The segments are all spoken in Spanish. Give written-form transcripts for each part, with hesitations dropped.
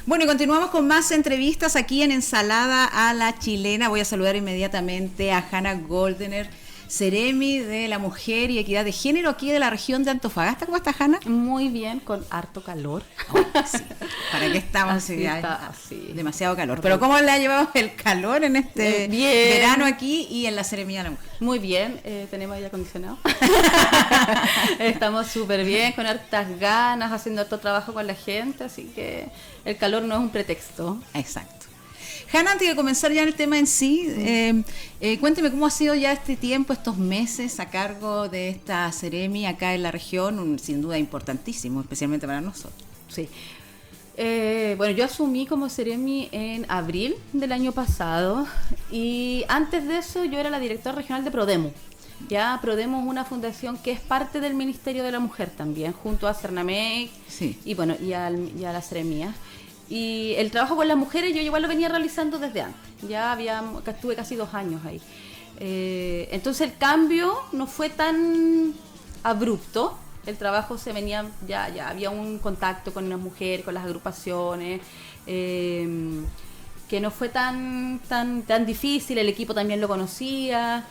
Bueno, y continuamos con más entrevistas aquí en Ensalada a la Chilena. Voy a saludar inmediatamente a Hanna Goldener, Seremi de la Mujer y Equidad de Género aquí de la región de Antofagasta. ¿Cómo estás, Hanna? Muy bien, con harto calor. Oh, sí. ¿Para qué estamos? Así está, así. Demasiado calor. Pero ¿cómo le ha llevado el calor en este verano aquí y en la Seremía de la Mujer? Muy bien, tenemos aire acondicionado. Estamos súper bien, con hartas ganas, haciendo harto trabajo con la gente, así que el calor no es un pretexto. Exacto. Hanna, antes de comenzar ya el tema en sí, cuénteme cómo ha sido ya este tiempo, estos meses a cargo de esta Seremi acá en la región, sin duda importantísimo, especialmente para nosotros. Sí. Bueno, yo asumí como Seremi en abril del año pasado y antes de eso yo era la directora regional de Prodemu. Ya Prodemu es una fundación que es parte del Ministerio de la Mujer también, junto a Cernamec, sí, y bueno, y a la Seremía. Y el trabajo con las mujeres yo igual lo venía realizando desde antes, estuve casi 2 años ahí. Entonces el cambio no fue tan abrupto, el trabajo se venía, ya había un contacto con las mujeres, con las agrupaciones, que no fue tan difícil, el equipo también lo conocía.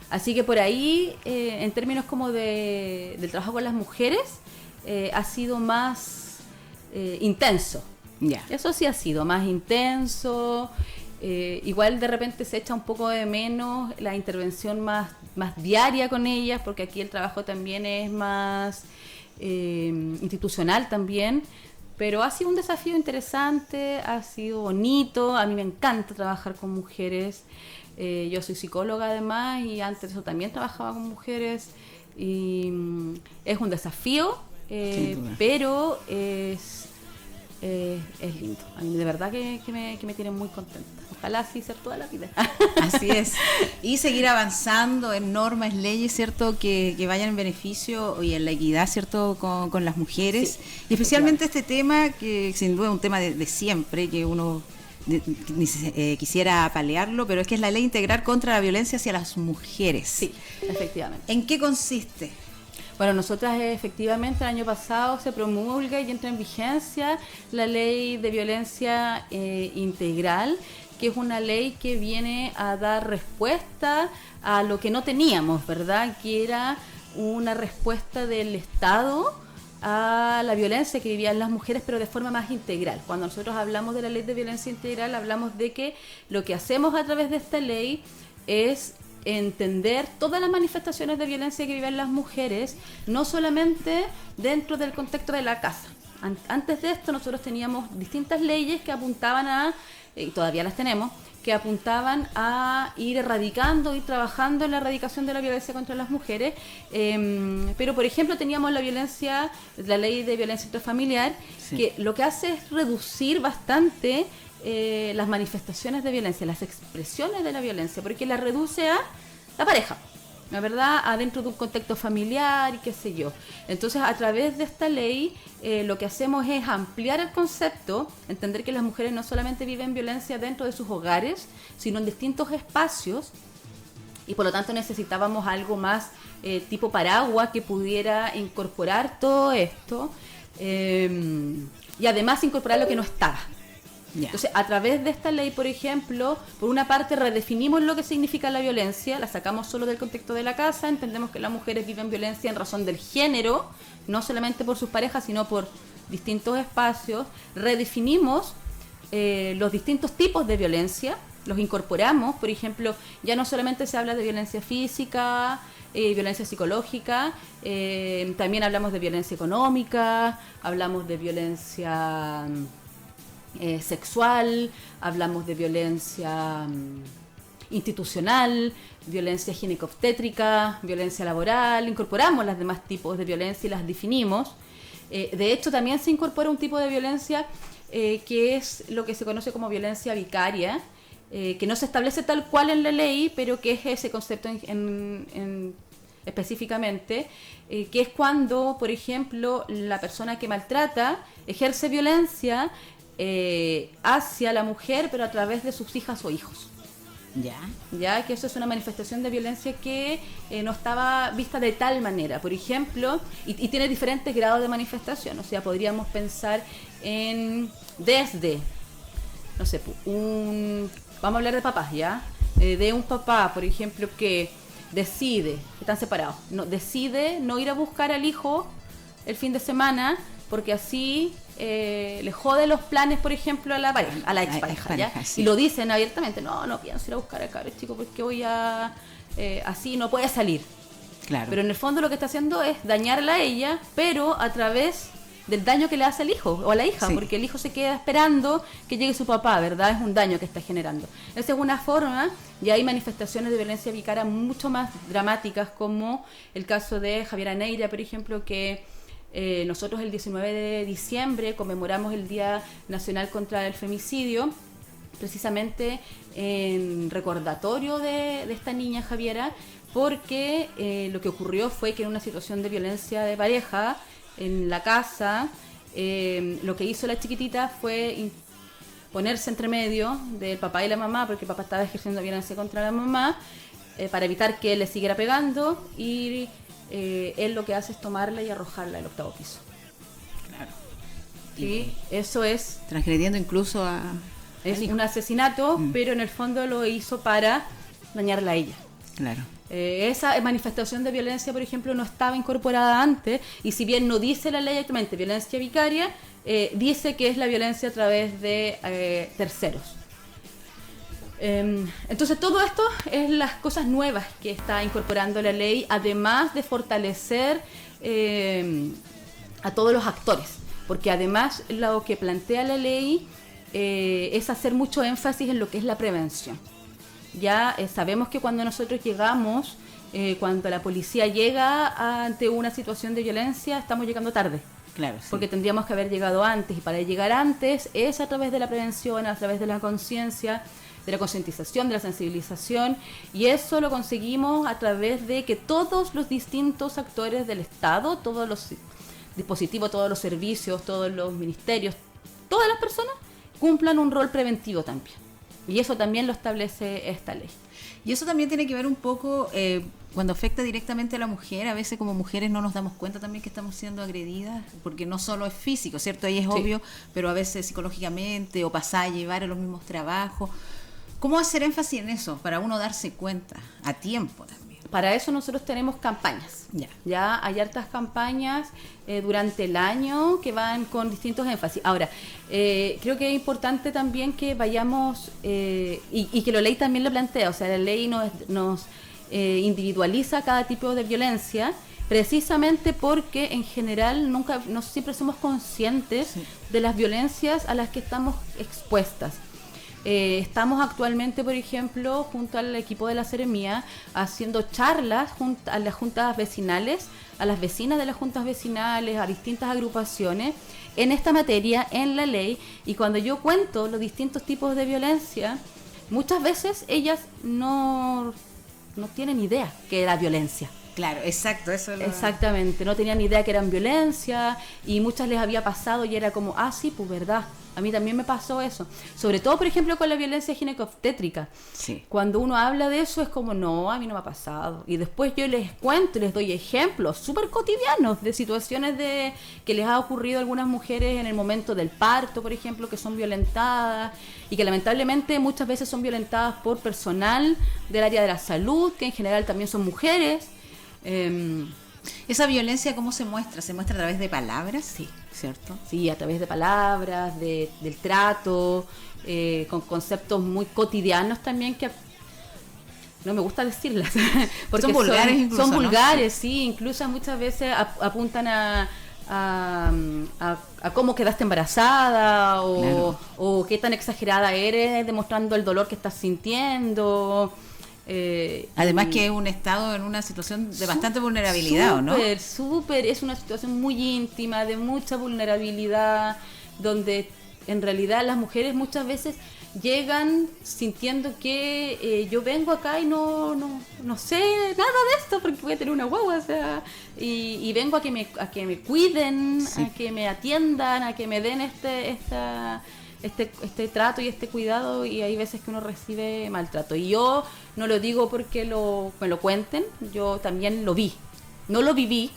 Así que por ahí, en términos como del trabajo con las mujeres, ha sido más intenso. Yeah. Eso sí ha sido más intenso. Igual de repente se echa un poco de menos la intervención más diaria con ellas, porque aquí el trabajo también es más institucional también. Pero ha sido un desafío interesante, ha sido bonito. A mí me encanta trabajar con mujeres. Yo soy psicóloga además y antes de eso también trabajaba con mujeres. Y es un desafío, pero es lindo. A mí de verdad que me tiene muy contenta. Ojalá así ser toda la vida. Así es. Y seguir avanzando en normas, leyes, ¿cierto? Que vayan en beneficio y en la equidad, ¿cierto? Con las mujeres. Sí, y especialmente este tema, que sin duda es un tema de siempre, que uno quisiera paliarlo, pero es que es la ley integral contra la violencia hacia las mujeres. Sí, efectivamente. ¿En qué consiste? Bueno, nosotras efectivamente el año pasado se promulga y entra en vigencia la ley de violencia integral, que es una ley que viene a dar respuesta a lo que no teníamos, ¿verdad? Que era una respuesta del Estado a la violencia que vivían las mujeres, pero de forma más integral. Cuando nosotros hablamos de la ley de violencia integral, hablamos de que lo que hacemos a través de esta ley es entender todas las manifestaciones de violencia que viven las mujeres, no solamente dentro del contexto de la casa. Antes de esto nosotros teníamos distintas leyes que apuntaban y todavía las tenemos, que apuntaban a ir ir trabajando en la erradicación de la violencia contra las mujeres, pero por ejemplo teníamos la ley de violencia intrafamiliar, sí, que lo que hace es reducir bastante las manifestaciones de violencia, las expresiones de la violencia, porque la reduce a la pareja, la verdad, adentro de un contexto familiar y qué sé yo. Entonces, a través de esta ley, lo que hacemos es ampliar el concepto, entender que las mujeres no solamente viven violencia dentro de sus hogares, sino en distintos espacios, y por lo tanto necesitábamos algo más tipo paraguas que pudiera incorporar todo esto, y además incorporar lo que no estaba. Yeah. Entonces, a través de esta ley, por ejemplo, por una parte redefinimos lo que significa la violencia, la sacamos solo del contexto de la casa, entendemos que las mujeres viven violencia en razón del género, no solamente por sus parejas, sino por distintos espacios, redefinimos los distintos tipos de violencia, los incorporamos, por ejemplo, ya no solamente se habla de violencia física, violencia psicológica, también hablamos de violencia económica, hablamos de violencia sexual, hablamos de violencia institucional, violencia ginecobstétrica, violencia laboral, incorporamos los demás tipos de violencia y las definimos. De hecho, también se incorpora un tipo de violencia que es lo que se conoce como violencia vicaria, que no se establece tal cual en la ley, pero que es ese concepto específicamente, que es cuando, por ejemplo, la persona que maltrata ejerce violencia hacia la mujer, pero a través de sus hijas o hijos. Ya que eso es una manifestación de violencia que no estaba vista de tal manera. Por ejemplo, y tiene diferentes grados de manifestación. O sea, podríamos pensar en desde, no sé, vamos a hablar de papás, ¿ya? De un papá, por ejemplo, que decide, que están separados, decide no ir a buscar al hijo el fin de semana porque así le jode los planes, por ejemplo, a la pareja, a la expareja, ¿ya? Sí. Y lo dicen abiertamente, no pienso ir a buscar al cabro chico porque voy a... así no puede salir. Claro. Pero en el fondo lo que está haciendo es dañarla a ella, pero a través del daño que le hace al hijo o a la hija, porque el hijo se queda esperando que llegue su papá, ¿verdad? Es un daño que está generando. Esa es una forma, y hay manifestaciones de violencia vicaria mucho más dramáticas, como el caso de Javiera Neira, por ejemplo, que nosotros el 19 de diciembre conmemoramos el Día Nacional contra el Femicidio, precisamente en recordatorio de esta niña Javiera, porque lo que ocurrió fue que en una situación de violencia de pareja, en la casa, lo que hizo la chiquitita fue ponerse entre medio del papá y la mamá, porque el papá estaba ejerciendo violencia contra la mamá, para evitar que él le siguiera pegando, y él lo que hace es tomarla y arrojarla al 8º piso. Claro. Sí, eso es... transgrediendo incluso a... Es un asesinato, pero en el fondo lo hizo para dañarla a ella. Claro. Esa manifestación de violencia, por ejemplo, no estaba incorporada antes, y si bien no dice la ley actualmente violencia vicaria, dice que es la violencia a través de terceros. Entonces todo esto es las cosas nuevas que está incorporando la ley, además de fortalecer a todos los actores, porque además lo que plantea la ley es hacer mucho énfasis en lo que es la prevención. Ya sabemos que cuando nosotros llegamos, cuando la policía llega ante una situación de violencia, estamos llegando tarde. Claro, sí. Porque tendríamos que haber llegado antes, y para llegar antes es a través de la prevención, a través de la conciencia, de la concientización, de la sensibilización, y eso lo conseguimos a través de que todos los distintos actores del Estado, todos los dispositivos, todos los servicios, todos los ministerios, todas las personas cumplan un rol preventivo también. Y eso también lo establece esta ley. Y eso también tiene que ver un poco cuando afecta directamente a la mujer. A veces como mujeres no nos damos cuenta también que estamos siendo agredidas, porque no solo es físico, ¿cierto? Ahí es obvio, pero a veces psicológicamente, o pasar a llevar a los mismos trabajos. ¿Cómo hacer énfasis en eso para uno darse cuenta a tiempo también? Para eso nosotros tenemos campañas. Ya hay hartas campañas durante el año que van con distintos énfasis. Ahora, creo que es importante también que vayamos, y que la ley también lo plantea, o sea, la ley nos individualiza cada tipo de violencia, precisamente porque en general no siempre somos conscientes de las violencias a las que estamos expuestas. Estamos actualmente, por ejemplo, junto al equipo de la Seremía, haciendo charlas a las juntas vecinales, a las vecinas de las juntas vecinales, a distintas agrupaciones, en esta materia, en la ley, y cuando yo cuento los distintos tipos de violencia, muchas veces ellas no tienen idea que era violencia. Claro, exacto, eso es lo... Exactamente, no tenían idea que eran violencia, y muchas les había pasado y era como, sí, pues verdad, a mí también me pasó eso. Sobre todo, por ejemplo, con la violencia ginecobstétrica. Sí. Cuando uno habla de eso es como, no, a mí no me ha pasado. Y después yo les cuento, les doy ejemplos súper cotidianos de situaciones que les ha ocurrido a algunas mujeres en el momento del parto, por ejemplo, que son violentadas, y que lamentablemente muchas veces son violentadas por personal del área de la salud, que en general también son mujeres. ¿Esa violencia cómo se muestra? ¿Se muestra a través de palabras? Sí, ¿cierto? Sí, a través de palabras, del trato, con conceptos muy cotidianos también que no me gusta decirlas. Porque son vulgares incluso, son vulgares, ¿no? sí, incluso muchas veces apuntan a cómo quedaste embarazada o qué tan exagerada eres demostrando el dolor que estás sintiendo. Además que es un estado en una situación de bastante vulnerabilidad, ¿no? Súper, es una situación muy íntima, de mucha vulnerabilidad, donde en realidad las mujeres muchas veces llegan sintiendo que yo vengo acá y no sé nada de esto porque voy a tener una guagua, o sea, y vengo a que me cuiden, sí, a que me atiendan, a que me den este trato y este cuidado, y hay veces que uno recibe maltrato. Y yo no lo digo porque me lo cuenten, yo también lo vi. No lo viví,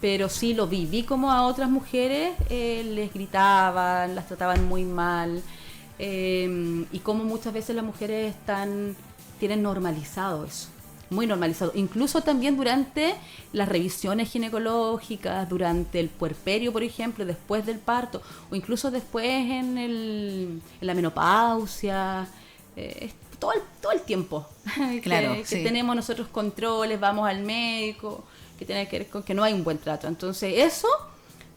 pero sí lo vi. Vi como a otras mujeres les gritaban, las trataban muy mal, y como muchas veces las mujeres tienen normalizado eso. Muy normalizado, incluso también durante las revisiones ginecológicas, durante el puerperio, por ejemplo, después del parto, o incluso después en la menopausia, todo el tiempo Claro, que sí. tenemos nosotros controles, vamos al médico, que tiene que ver con que no hay un buen trato. Entonces eso,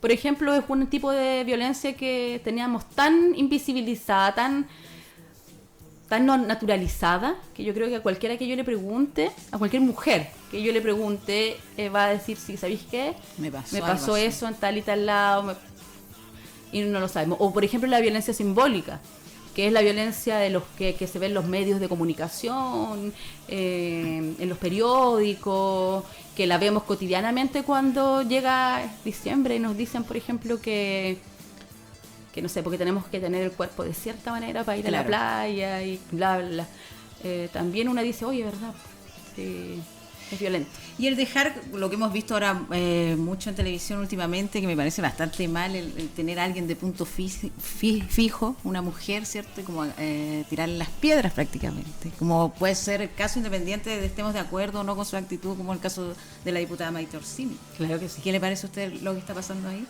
por ejemplo, es un tipo de violencia que teníamos tan invisibilizada, tan no naturalizada, que yo creo que a cualquiera que yo le pregunte, a cualquier mujer que yo le pregunte, va a decir, sí, ¿sabéis qué? Me Me pasó pasó eso en tal y tal lado, y no lo sabemos. O por ejemplo la violencia simbólica, que es la violencia de los que se ve en los medios de comunicación, en los periódicos, que la vemos cotidianamente cuando llega diciembre y nos dicen, por ejemplo, que no sé, porque tenemos que tener el cuerpo de cierta manera para ir a la playa y bla, bla, bla. También una dice, oye, ¿verdad? Sí, es violento. Y el dejar, lo que hemos visto ahora mucho en televisión últimamente, que me parece bastante mal, el tener a alguien de punto fijo, una mujer, ¿cierto? Y como tirarle las piedras prácticamente. Como puede ser el caso, independiente de estemos de acuerdo o no con su actitud, como el caso de la diputada Maite Orsini. Claro que sí. ¿Qué le parece a usted lo que está pasando ahí?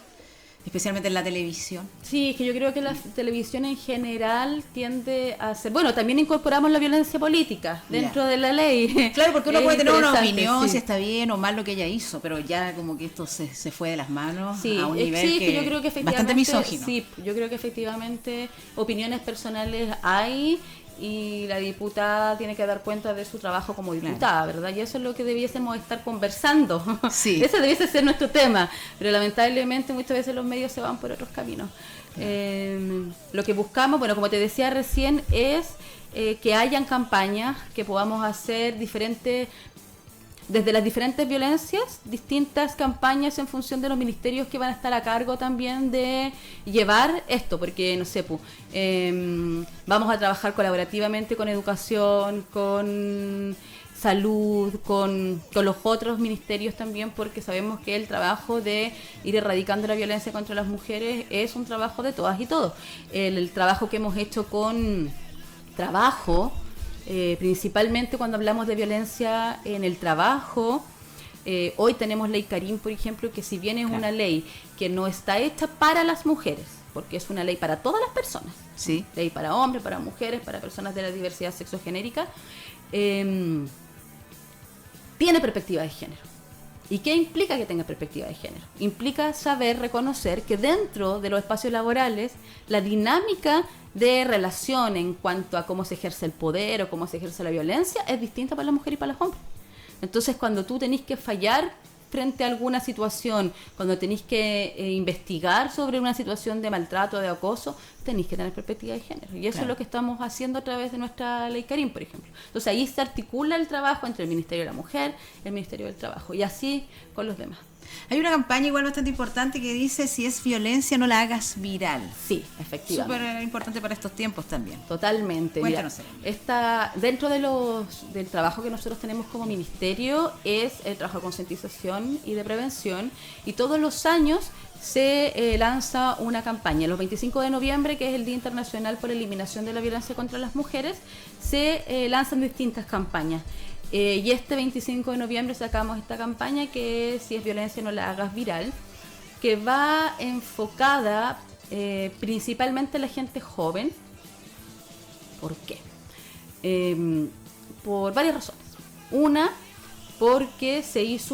Especialmente en la televisión. Sí, es que yo creo que la televisión en general tiende a ser... Bueno, también incorporamos la violencia política dentro de la ley. Claro, porque uno puede tener una opinión, sí, si está bien o mal lo que ella hizo, pero ya como que esto se fue de las manos a un nivel sí, que yo creo que efectivamente, bastante misógino. Sí, yo creo que efectivamente opiniones personales hay, y la diputada tiene que dar cuenta de su trabajo como diputada, ¿verdad? Y eso es lo que debiésemos estar conversando. Sí. Ese debiese ser nuestro tema, pero lamentablemente muchas veces los medios se van por otros caminos. Lo que buscamos, bueno, como te decía recién, es que hayan campañas, que podamos hacer desde las diferentes violencias, distintas campañas en función de los ministerios que van a estar a cargo también de llevar esto, porque no sé, vamos a trabajar colaborativamente con educación, con salud, con los otros ministerios también, porque sabemos que el trabajo de ir erradicando la violencia contra las mujeres es un trabajo de todas y todos. El trabajo que hemos hecho con trabajo, principalmente cuando hablamos de violencia en el trabajo, hoy tenemos ley Karim, por ejemplo, que si bien es una ley que no está hecha para las mujeres, porque es una ley para todas las personas, sí, ley para hombres, para mujeres, para personas de la diversidad sexogenérica, tiene perspectiva de género. ¿Y qué implica que tenga perspectiva de género? Implica saber reconocer que dentro de los espacios laborales la dinámica de relación en cuanto a cómo se ejerce el poder o cómo se ejerce la violencia es distinta para la mujer y para los hombres. Entonces, cuando tú tenés que fallar frente a alguna situación, cuando tenéis que investigar sobre una situación de maltrato o de acoso, tenéis que tener perspectiva de género. Y eso es lo que estamos haciendo a través de nuestra ley Karim, por ejemplo. Entonces ahí se articula el trabajo entre el Ministerio de la Mujer, el Ministerio del Trabajo, y así con los demás. Hay una campaña igual bastante importante que dice: si es violencia, no la hagas viral. Sí, efectivamente. Súper importante para estos tiempos también. Totalmente. Cuéntanos. Dentro del trabajo que nosotros tenemos como ministerio es el trabajo de concientización y de prevención, y todos los años se lanza una campaña. Los 25 de noviembre, que es el Día Internacional por la Eliminación de la Violencia contra las Mujeres, se lanzan distintas campañas. Y este 25 de noviembre sacamos esta campaña que es: si es violencia, no la hagas viral, que va enfocada principalmente a la gente joven. ¿Por qué? Por varias razones. Una, porque se hizo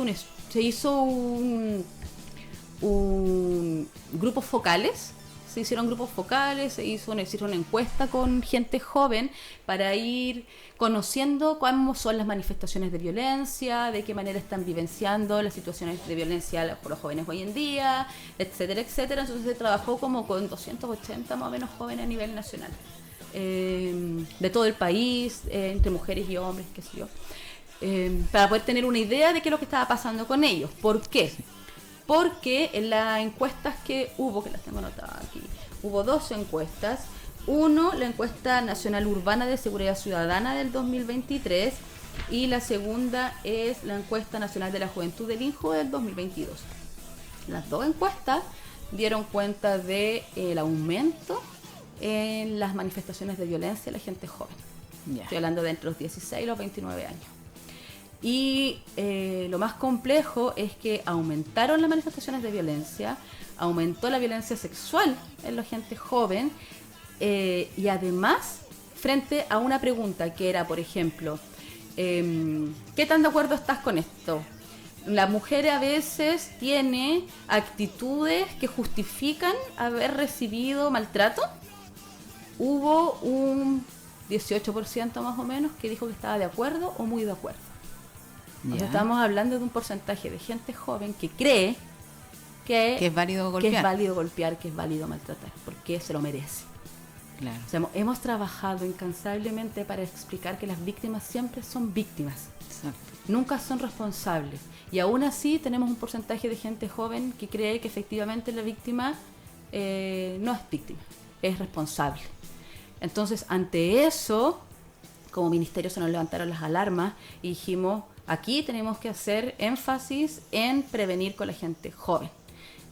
grupos focales. Se hicieron grupos focales, se hicieron una encuesta con gente joven para ir conociendo cómo son las manifestaciones de violencia, de qué manera están vivenciando las situaciones de violencia por los jóvenes hoy en día, etcétera, etcétera. Entonces se trabajó como con 280 más o menos jóvenes a nivel nacional, de todo el país, entre mujeres y hombres, qué sé yo, para poder tener una idea de qué es lo que estaba pasando con ellos. ¿Por qué? Porque en las encuestas que hubo, que las tengo anotadas aquí, hubo 2 encuestas. Uno, la encuesta nacional urbana de seguridad ciudadana del 2023, y la segunda es la encuesta nacional de la juventud del INJU del 2022. Las dos encuestas dieron cuenta de el aumento en las manifestaciones de violencia de la gente joven. Estoy hablando de entre los 16 y los 29 años. Y lo más complejo es que aumentaron las manifestaciones de violencia, aumentó la violencia sexual en la gente joven, y además, frente a una pregunta que era, por ejemplo, ¿qué tan de acuerdo estás con esto? La mujer a veces tiene actitudes que justifican haber recibido maltrato. Hubo un 18% más o menos que dijo que estaba de acuerdo o muy de acuerdo. Entonces, estamos hablando de un porcentaje de gente joven que cree que es válido golpear. Que es válido golpear, que es válido maltratar, porque se lo merece. Claro. O sea, hemos trabajado incansablemente para explicar que las víctimas siempre son víctimas. Exacto. Nunca son responsables. Y aún así tenemos un porcentaje de gente joven que cree que efectivamente la víctima no es víctima, es responsable. Entonces, ante eso, como ministerio se nos levantaron las alarmas y dijimos, aquí tenemos que hacer énfasis en prevenir con la gente joven.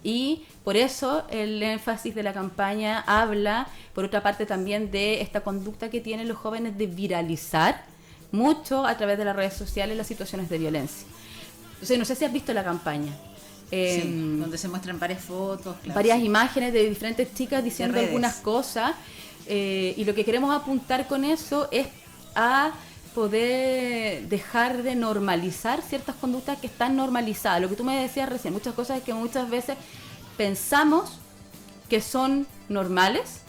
Y por eso el énfasis de la campaña habla, por otra parte, también de esta conducta que tienen los jóvenes de viralizar mucho a través de las redes sociales las situaciones de violencia. Entonces, no sé si has visto la campaña. Sí, donde se muestran varias fotos. Claro, varias imágenes de diferentes chicas diciendo algunas cosas. Y lo que queremos apuntar con eso es a poder dejar de normalizar ciertas conductas que están normalizadas. Lo que tú me decías recién, muchas cosas que muchas veces pensamos que son normales,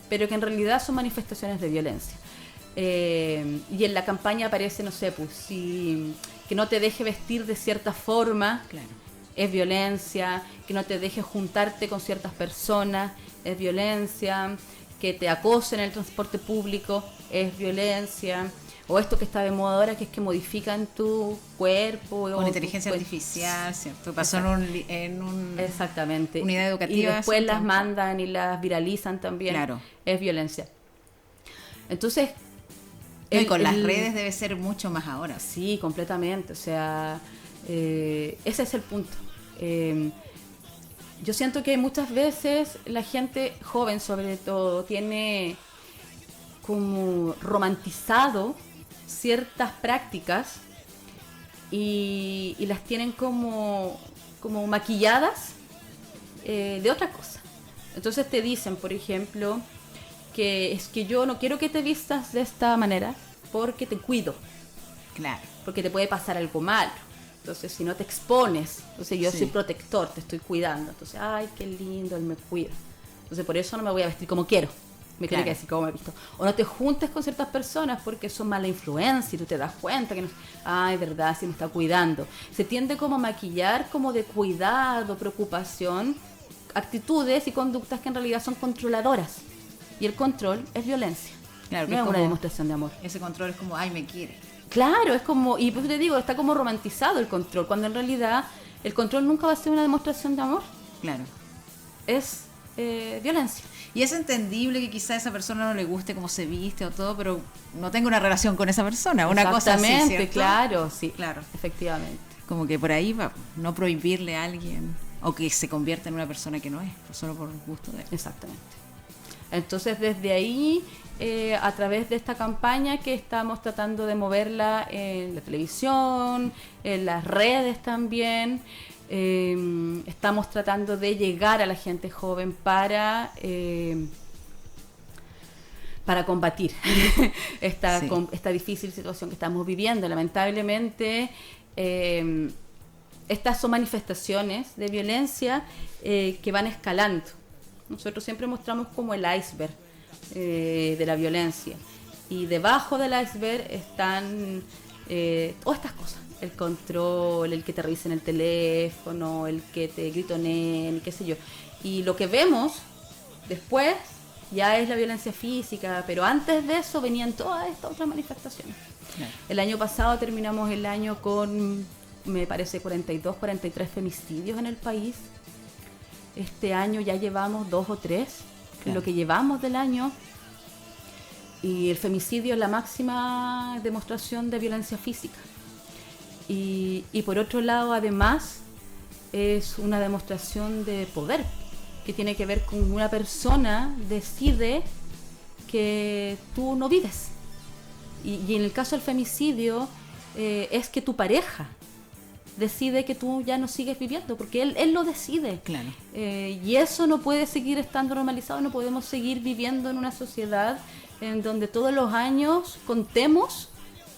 pero que en realidad son manifestaciones de violencia. Y en la campaña aparece, no sé, pues que no te deje vestir de cierta forma, claro, es violencia, que no te deje juntarte con ciertas personas, es violencia, que te acosen en el transporte público, es violencia, o esto que está de moda ahora, que es que modifican tu cuerpo. Con inteligencia artificial, ¿cierto? Pasó en una exactamente. Unidad educativa. Y después las mandan y las viralizan también. Claro. Es violencia. Entonces... y con las redes debe ser mucho más ahora. Sí, completamente. O sea, ese es el punto. Yo siento que muchas veces la gente joven, sobre todo, tiene como romantizado ciertas prácticas y las tienen como maquilladas de otra cosa. Entonces te dicen, por ejemplo, que es que yo no quiero que te vistas de esta manera porque te cuido. Claro. Porque te puede pasar algo malo. Entonces, si no te expones, entonces yo soy protector, te estoy cuidando. Entonces, ay, qué lindo, él me cuida. Entonces, por eso no me voy a vestir como quiero. Me tiene que decir cómo me he visto. O no te juntes con ciertas personas porque son mala influencia y tú te das cuenta que no... Ay, verdad, sí me está cuidando. Se tiende como a maquillar como de cuidado, preocupación, actitudes y conductas que en realidad son controladoras. Y el control es violencia. Claro, no es una demostración de amor. Ese control es como, ay, me quiere. Claro, es como, y pues te digo, está como romantizado el control, cuando en realidad el control nunca va a ser una demostración de amor. Claro. Es violencia. Y es entendible que quizá a esa persona no le guste cómo se viste o todo, pero no tenga una relación con esa persona, una cosa así, ¿cierto? Claro, sí, claro, efectivamente. Como que por ahí va, no prohibirle a alguien o que se convierta en una persona que no es, solo por gusto de él. Exactamente. Entonces, desde ahí, a través de esta campaña que estamos tratando de moverla en la televisión, en las redes también, estamos tratando de llegar a la gente joven para combatir esta difícil situación que estamos viviendo. Lamentablemente, estas son manifestaciones de violencia que van escalando. Nosotros siempre mostramos como el iceberg de la violencia, y debajo del iceberg están todas estas cosas: el control, el que te revisen el teléfono, el que te gritonen, qué sé yo. Y lo que vemos después ya es la violencia física, pero antes de eso venían todas estas otras manifestaciones. Claro. El año pasado terminamos el año con, me parece, 42, 43 femicidios en el país. Este año ya llevamos 2 o 3. Claro. Lo que llevamos del año Y el femicidio es la máxima demostración de violencia física. Y por otro lado, además, es una demostración de poder, que tiene que ver con una persona decide que tú no vives. Y en el caso del femicidio, es que tu pareja decide que tú ya no sigues viviendo, porque él lo decide. Claro. Y eso no puede seguir estando normalizado, no podemos seguir viviendo en una sociedad en donde todos los años contemos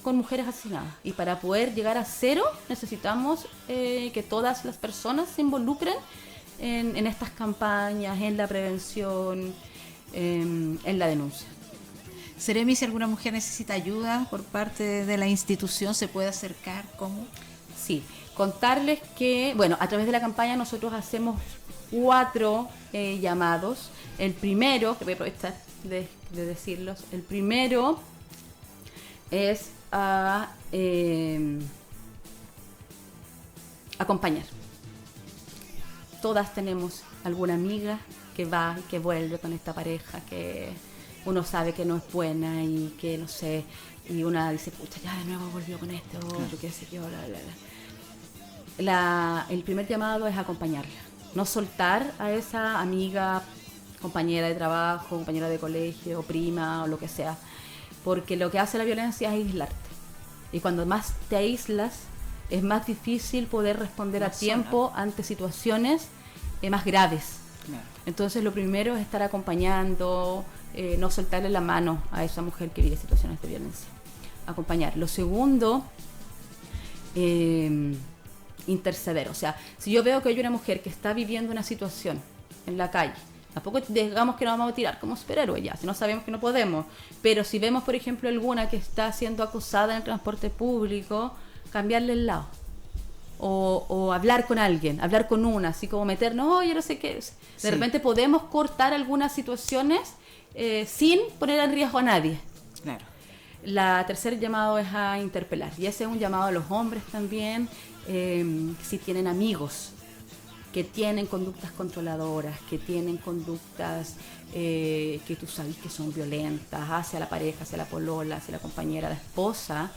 con mujeres asesinadas. Y para poder llegar a cero necesitamos que todas las personas se involucren en estas campañas, en la prevención, en la denuncia. Seremi, si alguna mujer necesita ayuda por parte de la institución, ¿se puede acercar? ¿Cómo? Sí, contarles que, bueno, a través de la campaña nosotros hacemos 4 llamados. El primero, que voy a aprovechar de decirlos, el primero es a acompañar. Todas tenemos alguna amiga que va y que vuelve con esta pareja que uno sabe que no es buena y que no sé, y una dice, pucha, ya de nuevo volvió con este otro, qué sé yo, el primer llamado es acompañarla, no soltar a esa amiga, compañera de trabajo, compañera de colegio, prima o lo que sea, porque lo que hace la violencia es aislarte, y cuando más te aíslas es más difícil poder responder a tiempo ante situaciones más graves. Entonces lo primero es estar acompañando, no soltarle la mano a esa mujer que vive situaciones de violencia, acompañar. Lo segundo, interceder. O sea, si yo veo que hay una mujer que está viviendo una situación en la calle, tampoco digamos que nos vamos a tirar como superhéroes ya, si no sabemos que no podemos, pero si vemos, por ejemplo, alguna que está siendo acosada en el transporte público, cambiarle el lado. O hablar con alguien, hablar con una, así como meternos, oye, no sé qué. De repente podemos cortar algunas situaciones sin poner en riesgo a nadie. Claro. La tercer llamado es a interpelar, y ese es un llamado a los hombres también, si tienen amigos que tienen conductas controladoras, que tienen conductas que tú sabes que son violentas hacia la pareja, hacia la polola, hacia la compañera, la esposa,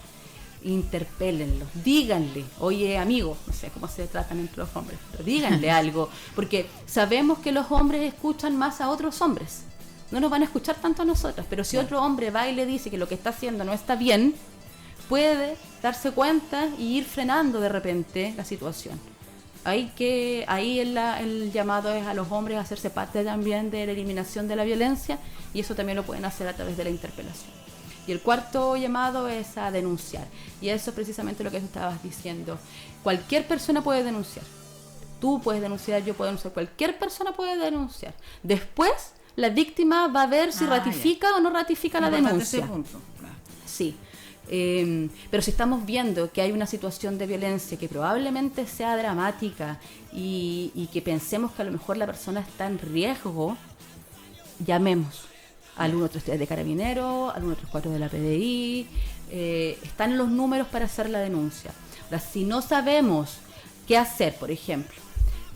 interpélenlos, díganle, oye amigo, no sé cómo se tratan entre los hombres, pero díganle algo, porque sabemos que los hombres escuchan más a otros hombres, no nos van a escuchar tanto a nosotras, pero si otro hombre va y le dice que lo que está haciendo no está bien, puede darse cuenta y ir frenando de repente la situación. Ahí el llamado es a los hombres a hacerse parte también de la eliminación de la violencia, y eso también lo pueden hacer a través de la interpelación. Y el cuarto llamado es a denunciar. Y eso es precisamente lo que tú estabas diciendo. Cualquier persona puede denunciar. Tú puedes denunciar, yo puedo denunciar. Cualquier persona puede denunciar. Después, la víctima va a ver si ratifica o no ratifica la denuncia. Ese punto. Claro. Sí. Pero si estamos viendo que hay una situación de violencia que probablemente sea dramática y que pensemos que a lo mejor la persona está en riesgo, llamemos al 133 de Carabineros, al 134 de la PDI, están los números para hacer la denuncia. Ahora, si no sabemos qué hacer, por ejemplo,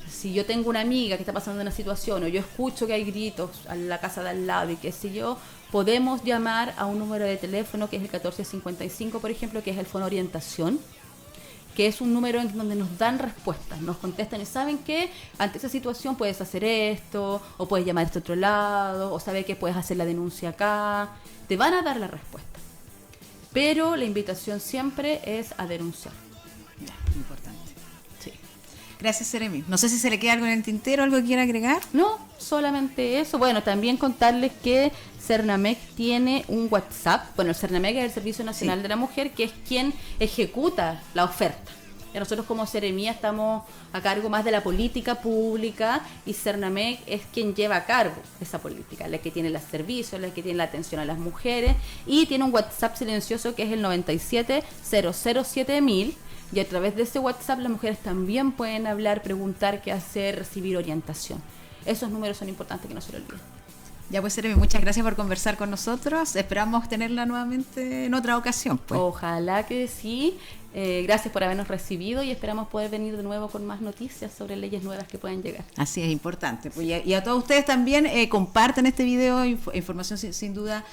si yo tengo una amiga que está pasando una situación o yo escucho que hay gritos en la casa de al lado y qué sé yo, podemos llamar a un número de teléfono que es el 1455, por ejemplo, que es el Fono Orientación, que es un número en donde nos dan respuestas, nos contestan y saben que ante esa situación puedes hacer esto, o puedes llamar a este otro lado, o saber que puedes hacer la denuncia acá, te van a dar la respuesta. Pero la invitación siempre es a denunciar. Ya, importante. Sí. Gracias, Seremi. No sé si se le queda algo en el tintero, algo que quiera agregar. No, solamente eso. Bueno, también contarles que Cernamec tiene un WhatsApp. Bueno, el Cernamec es el Servicio Nacional de la Mujer, que es quien ejecuta la oferta. Y nosotros como Seremía estamos a cargo más de la política pública, y Cernamec es quien lleva a cargo esa política, la que tiene los servicios, la que tiene la atención a las mujeres, y tiene un WhatsApp silencioso que es el 97-007.000, y a través de ese WhatsApp las mujeres también pueden hablar, preguntar qué hacer, recibir orientación. Esos números son importantes que no se lo olviden. Ya pues, Seremi, muchas gracias por conversar con nosotros. Esperamos tenerla nuevamente en otra ocasión, pues. Ojalá que sí. Gracias por habernos recibido y esperamos poder venir de nuevo con más noticias sobre leyes nuevas que puedan llegar. Así es, importante. Pues, y a todos ustedes también compartan este video, información sin duda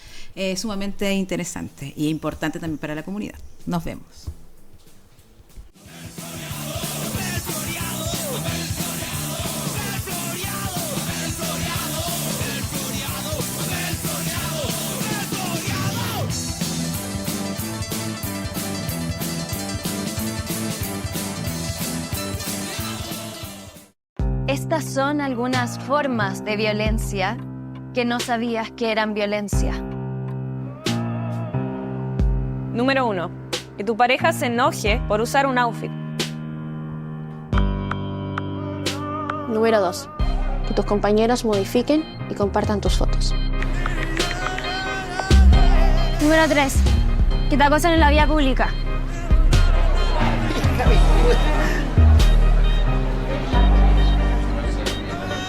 sumamente interesante y importante también para la comunidad. Nos vemos. Estas son algunas formas de violencia que no sabías que eran violencia. Número 1. Que tu pareja se enoje por usar un outfit. Número 2. Que tus compañeros modifiquen y compartan tus fotos. Número 3. Que te acosen en la vía pública.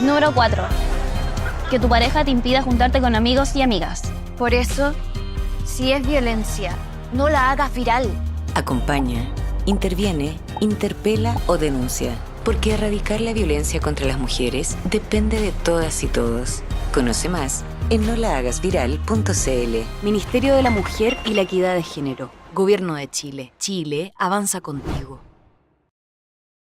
Número 4. Que tu pareja te impida juntarte con amigos y amigas. Por eso, si es violencia, no la hagas viral. Acompaña, interviene, interpela o denuncia. Porque erradicar la violencia contra las mujeres depende de todas y todos. Conoce más en nolahagasviral.cl. Ministerio de la Mujer y la Equidad de Género. Gobierno de Chile. Chile avanza contigo.